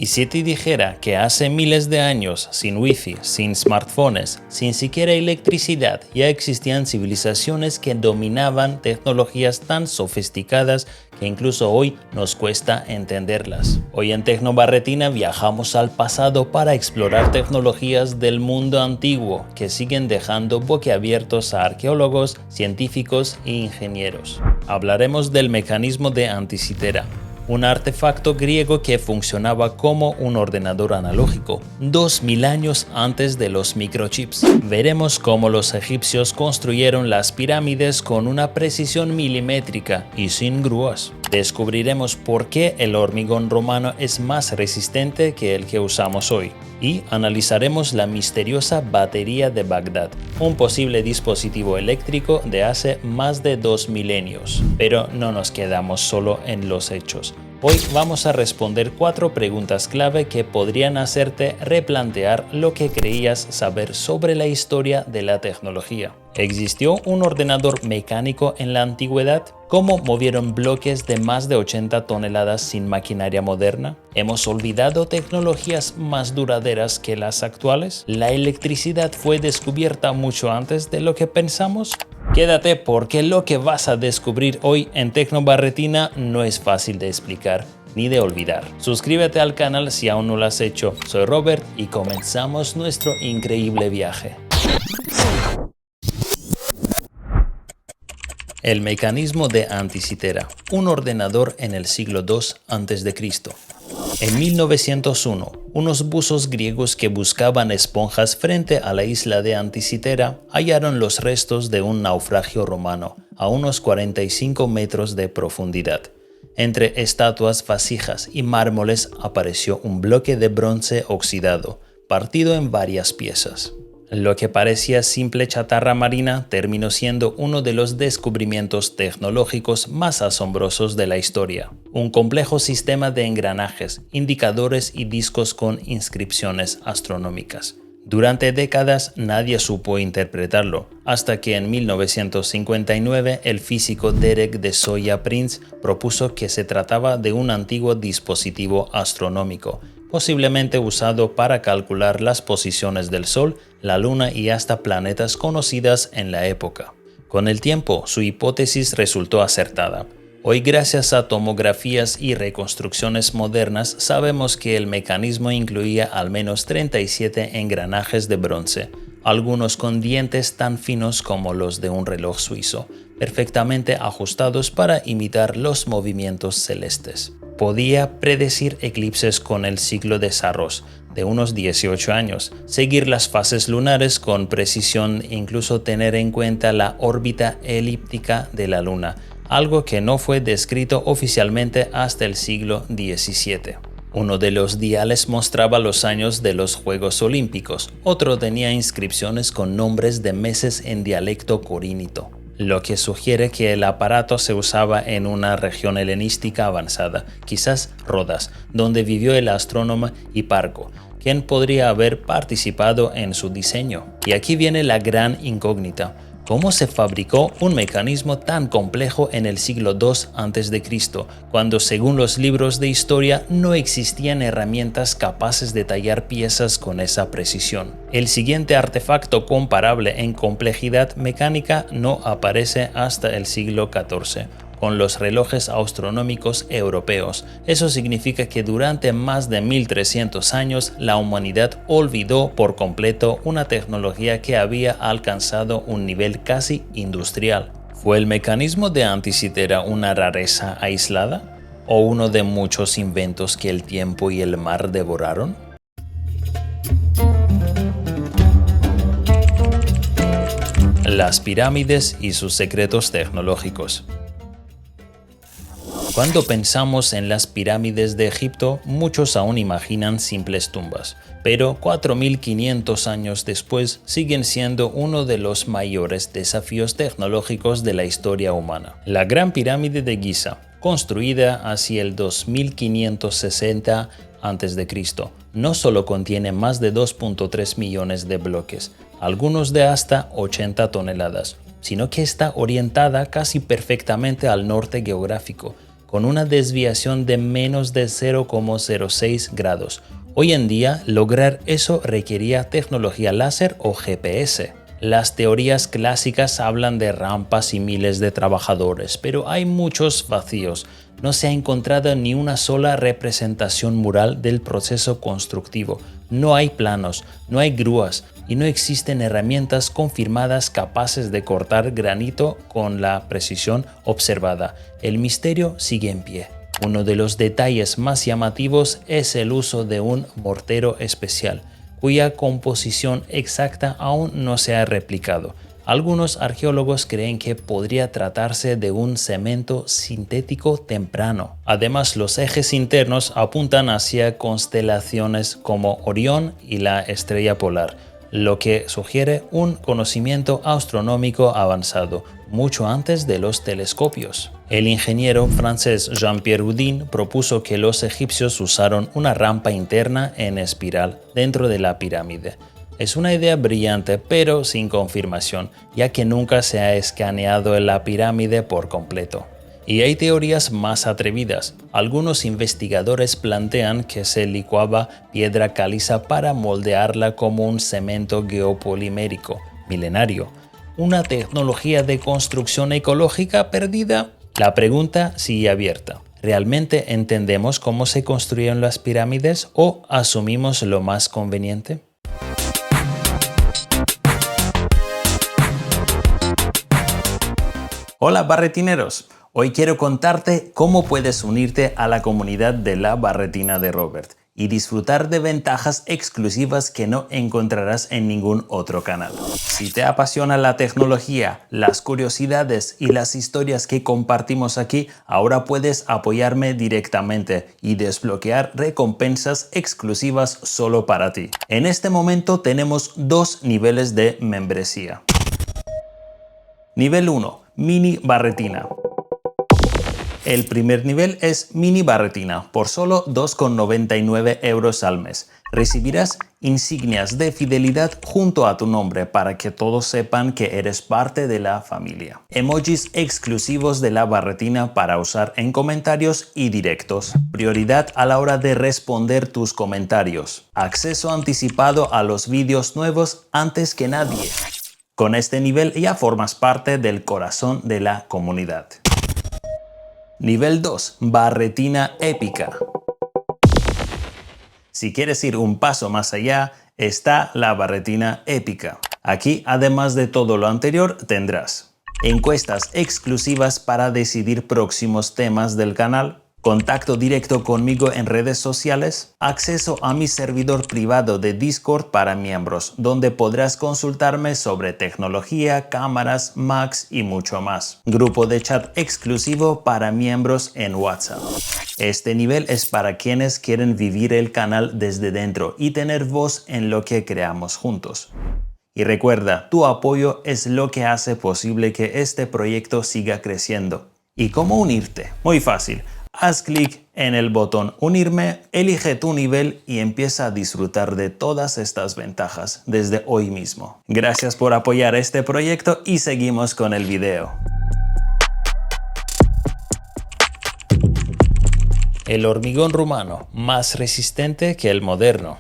Y si te dijera que hace miles de años, sin wifi, sin smartphones, sin siquiera electricidad, ya existían civilizaciones que dominaban tecnologías tan sofisticadas que incluso hoy nos cuesta entenderlas. Hoy en Tecnobarretina viajamos al pasado para explorar tecnologías del mundo antiguo que siguen dejando boquiabiertos a arqueólogos, científicos e ingenieros. Hablaremos del mecanismo de Anticitera, un artefacto griego que funcionaba como un ordenador analógico, 2000 años antes de los microchips. Veremos cómo los egipcios construyeron las pirámides con una precisión milimétrica y sin grúas. Descubriremos por qué el hormigón romano es más resistente que el que usamos hoy. Y analizaremos la misteriosa batería de Bagdad, un posible dispositivo eléctrico de hace más de 2 milenios. Pero no nos quedamos solo en los hechos. Hoy vamos a responder 4 preguntas clave que podrían hacerte replantear lo que creías saber sobre la historia de la tecnología. ¿Existió un ordenador mecánico en la antigüedad? ¿Cómo movieron bloques de más de 80 toneladas sin maquinaria moderna? ¿Hemos olvidado tecnologías más duraderas que las actuales? ¿La electricidad fue descubierta mucho antes de lo que pensamos? Quédate porque lo que vas a descubrir hoy en Tecnobarretina no es fácil de explicar ni de olvidar. Suscríbete al canal si aún no lo has hecho. Soy Robert y comenzamos nuestro increíble viaje. El mecanismo de Anticitera, un ordenador en el siglo II a.C. En 1901, unos buzos griegos que buscaban esponjas frente a la isla de Anticitera hallaron los restos de un naufragio romano a unos 45 metros de profundidad. Entre estatuas, vasijas y mármoles apareció un bloque de bronce oxidado, partido en varias piezas. Lo que parecía simple chatarra marina terminó siendo uno de los descubrimientos tecnológicos más asombrosos de la historia. Un complejo sistema de engranajes, indicadores y discos con inscripciones astronómicas. Durante décadas nadie supo interpretarlo, hasta que en 1959 el físico Derek de Soya Prince propuso que se trataba de un antiguo dispositivo astronómico, posiblemente usado para calcular las posiciones del Sol, la Luna y hasta planetas conocidas en la época. Con el tiempo, su hipótesis resultó acertada. Hoy, gracias a tomografías y reconstrucciones modernas, sabemos que el mecanismo incluía al menos 37 engranajes de bronce, algunos con dientes tan finos como los de un reloj suizo, perfectamente ajustados para imitar los movimientos celestes. Podía predecir eclipses con el ciclo de Saros, de unos 18 años, seguir las fases lunares con precisión e incluso tener en cuenta la órbita elíptica de la Luna, algo que no fue descrito oficialmente hasta el siglo XVII. Uno de los diales mostraba los años de los Juegos Olímpicos, otro tenía inscripciones con nombres de meses en dialecto corínito, lo que sugiere que el aparato se usaba en una región helenística avanzada, quizás Rodas, donde vivió el astrónomo Hiparco, quien podría haber participado en su diseño. Y aquí viene la gran incógnita. ¿Cómo se fabricó un mecanismo tan complejo en el siglo II a.C., cuando según los libros de historia no existían herramientas capaces de tallar piezas con esa precisión? El siguiente artefacto comparable en complejidad mecánica no aparece hasta el siglo XIV, con los relojes astronómicos europeos. Eso significa que durante más de 1300 años la humanidad olvidó por completo una tecnología que había alcanzado un nivel casi industrial. ¿Fue el mecanismo de Anticitera una rareza aislada? ¿O uno de muchos inventos que el tiempo y el mar devoraron? Las pirámides y sus secretos tecnológicos. Cuando pensamos en las pirámides de Egipto, muchos aún imaginan simples tumbas, pero 4500 años después siguen siendo uno de los mayores desafíos tecnológicos de la historia humana. La Gran Pirámide de Giza, construida hacia el 2560 a.C., no solo contiene más de 2.3 millones de bloques, algunos de hasta 80 toneladas, sino que está orientada casi perfectamente al norte geográfico, con una desviación de menos de 0,06 grados. Hoy en día, lograr eso requería tecnología láser o GPS. Las teorías clásicas hablan de rampas y miles de trabajadores, pero hay muchos vacíos. No se ha encontrado ni una sola representación mural del proceso constructivo. No hay planos, no hay grúas y no existen herramientas confirmadas capaces de cortar granito con la precisión observada. El misterio sigue en pie. Uno de los detalles más llamativos es el uso de un mortero especial, cuya composición exacta aún no se ha replicado. Algunos arqueólogos creen que podría tratarse de un cemento sintético temprano. Además, los ejes internos apuntan hacia constelaciones como Orión y la estrella polar, lo que sugiere un conocimiento astronómico avanzado, mucho antes de los telescopios. El ingeniero francés Jean-Pierre Houdin propuso que los egipcios usaron una rampa interna en espiral dentro de la pirámide. Es una idea brillante, pero sin confirmación, ya que nunca se ha escaneado la pirámide por completo. Y hay teorías más atrevidas. Algunos investigadores plantean que se licuaba piedra caliza para moldearla como un cemento geopolimérico milenario. ¿Una tecnología de construcción ecológica perdida? La pregunta sigue abierta. ¿Realmente entendemos cómo se construyeron las pirámides o asumimos lo más conveniente? Hola barretineros, hoy quiero contarte cómo puedes unirte a la comunidad de la Barretina de Robert y disfrutar de ventajas exclusivas que no encontrarás en ningún otro canal. Si te apasiona la tecnología, las curiosidades y las historias que compartimos aquí, ahora puedes apoyarme directamente y desbloquear recompensas exclusivas solo para ti. En este momento tenemos dos niveles de membresía. Nivel 1. Mini Barretina. El primer nivel es Mini Barretina por solo 2,99 € al mes. Recibirás insignias de fidelidad junto a tu nombre para que todos sepan que eres parte de la familia. Emojis exclusivos de la Barretina para usar en comentarios y directos. Prioridad a la hora de responder tus comentarios. Acceso anticipado a los vídeos nuevos antes que nadie. Con este nivel ya formas parte del corazón de la comunidad. Nivel 2. Barretina épica. Si quieres ir un paso más allá, está la Barretina épica. Aquí, además de todo lo anterior, tendrás encuestas exclusivas para decidir próximos temas del canal, contacto directo conmigo en redes sociales, acceso a mi servidor privado de Discord para miembros, donde podrás consultarme sobre tecnología, cámaras, Macs y mucho más. Grupo de chat exclusivo para miembros en WhatsApp. Este nivel es para quienes quieren vivir el canal desde dentro y tener voz en lo que creamos juntos. Y recuerda, tu apoyo es lo que hace posible que este proyecto siga creciendo. ¿Y cómo unirte? Muy fácil. Haz clic en el botón Unirme, elige tu nivel y empieza a disfrutar de todas estas ventajas desde hoy mismo. Gracias por apoyar este proyecto y seguimos con el video. El hormigón rumano, más resistente que el moderno.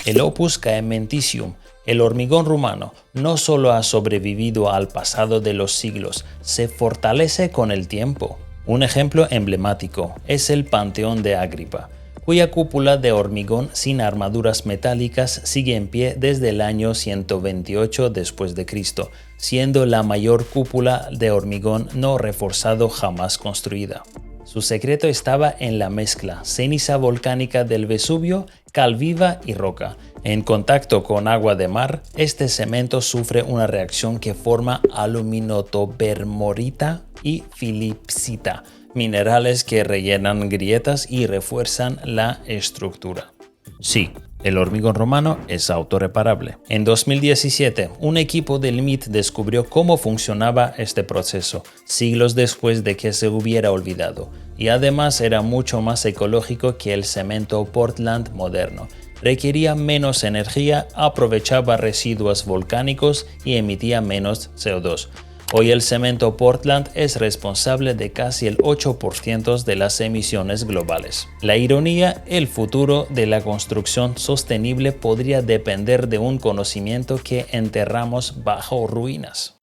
El Opus Caementicium, el hormigón rumano, no solo ha sobrevivido al pasado de los siglos, se fortalece con el tiempo. Un ejemplo emblemático es el Panteón de Agripa, cuya cúpula de hormigón sin armaduras metálicas sigue en pie desde el año 128 después de Cristo, siendo la mayor cúpula de hormigón no reforzado jamás construida. Su secreto estaba en la mezcla ceniza volcánica del Vesubio, cal viva y roca. En contacto con agua de mar, este cemento sufre una reacción que forma aluminotobermorita y filipsita, minerales que rellenan grietas y refuerzan la estructura. Sí, el hormigón romano es autorreparable. En 2017, un equipo del MIT descubrió cómo funcionaba este proceso, siglos después de que se hubiera olvidado, y además era mucho más ecológico que el cemento Portland moderno. Requería menos energía, aprovechaba residuos volcánicos y emitía menos CO2. Hoy el cemento Portland es responsable de casi el 8% de las emisiones globales. La ironía, el futuro de la construcción sostenible podría depender de un conocimiento que enterramos bajo ruinas.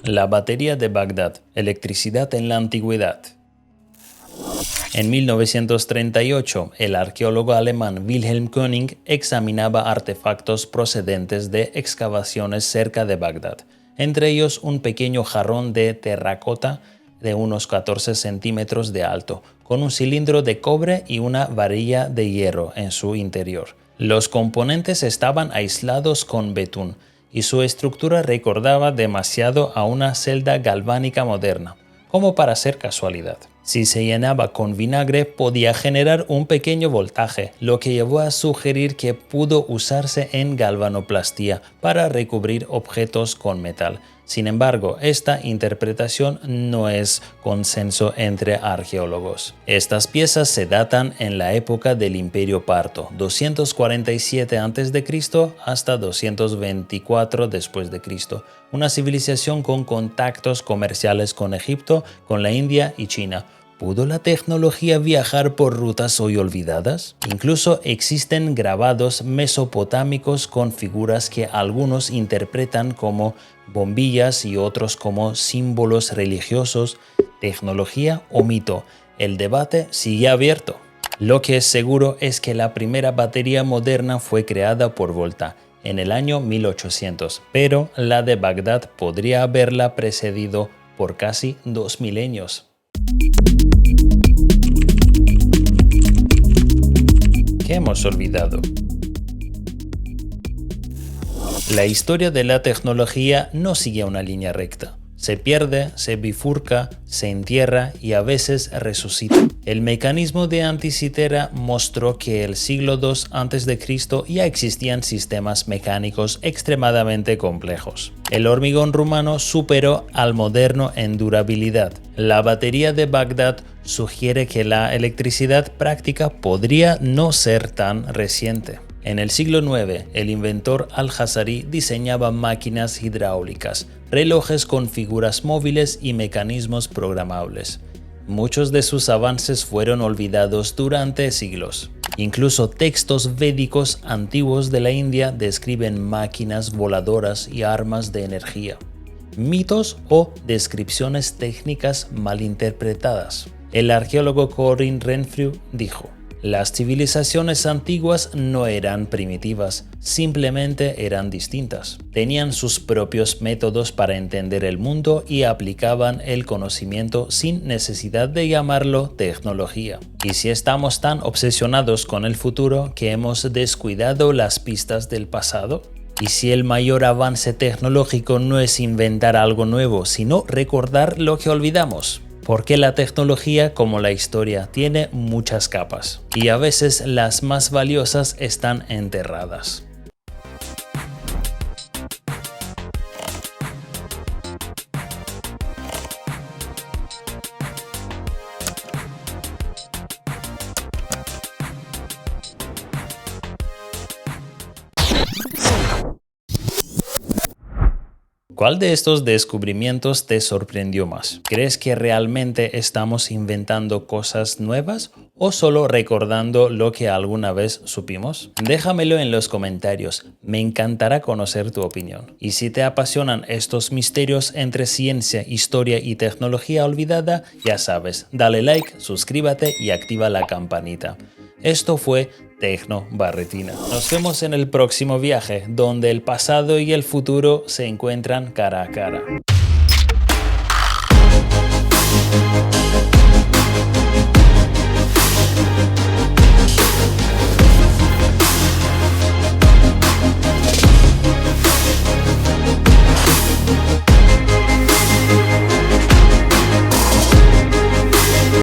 La batería de Bagdad, electricidad en la antigüedad. En 1938, el arqueólogo alemán Wilhelm König examinaba artefactos procedentes de excavaciones cerca de Bagdad, entre ellos un pequeño jarrón de terracota de unos 14 centímetros de alto, con un cilindro de cobre y una varilla de hierro en su interior. Los componentes estaban aislados con betún, y su estructura recordaba demasiado a una celda galvánica moderna, como para ser casualidad. Si se llenaba con vinagre, podía generar un pequeño voltaje, lo que llevó a sugerir que pudo usarse en galvanoplastía para recubrir objetos con metal. Sin embargo, esta interpretación no es consenso entre arqueólogos. Estas piezas se datan en la época del Imperio Parto, 247 a.C. hasta 224 después de Cristo, una civilización con contactos comerciales con Egipto, con la India y China. ¿Pudo la tecnología viajar por rutas hoy olvidadas? Incluso existen grabados mesopotámicos con figuras que algunos interpretan como bombillas y otros como símbolos religiosos, tecnología o mito. El debate sigue abierto. Lo que es seguro es que la primera batería moderna fue creada por Volta en el año 1800, pero la de Bagdad podría haberla precedido por casi 2 milenios. ¿Qué hemos olvidado? La historia de la tecnología no sigue una línea recta. Se pierde, se bifurca, se entierra y a veces resucita. El mecanismo de Anticitera mostró que el siglo II a.C. ya existían sistemas mecánicos extremadamente complejos. El hormigón rumano superó al moderno en durabilidad. La batería de Bagdad sugiere que la electricidad práctica podría no ser tan reciente. En el siglo IX, el inventor Al-Jazari diseñaba máquinas hidráulicas, relojes con figuras móviles y mecanismos programables. Muchos de sus avances fueron olvidados durante siglos. Incluso textos védicos antiguos de la India describen máquinas voladoras y armas de energía. Mitos o descripciones técnicas malinterpretadas. El arqueólogo Corinne Renfrew dijo: las civilizaciones antiguas no eran primitivas, simplemente eran distintas. Tenían sus propios métodos para entender el mundo y aplicaban el conocimiento sin necesidad de llamarlo tecnología. ¿Y si estamos tan obsesionados con el futuro que hemos descuidado las pistas del pasado? ¿Y si el mayor avance tecnológico no es inventar algo nuevo, sino recordar lo que olvidamos? Porque la tecnología, como la historia, tiene muchas capas y a veces las más valiosas están enterradas. ¿Cuál de estos descubrimientos te sorprendió más? ¿Crees que realmente estamos inventando cosas nuevas o solo recordando lo que alguna vez supimos? Déjamelo en los comentarios, me encantará conocer tu opinión. Y si te apasionan estos misterios entre ciencia, historia y tecnología olvidada, ya sabes, dale like, suscríbete y activa la campanita. Esto fue Tecno Barretina. Nos vemos en el próximo viaje, donde el pasado y el futuro se encuentran cara a cara.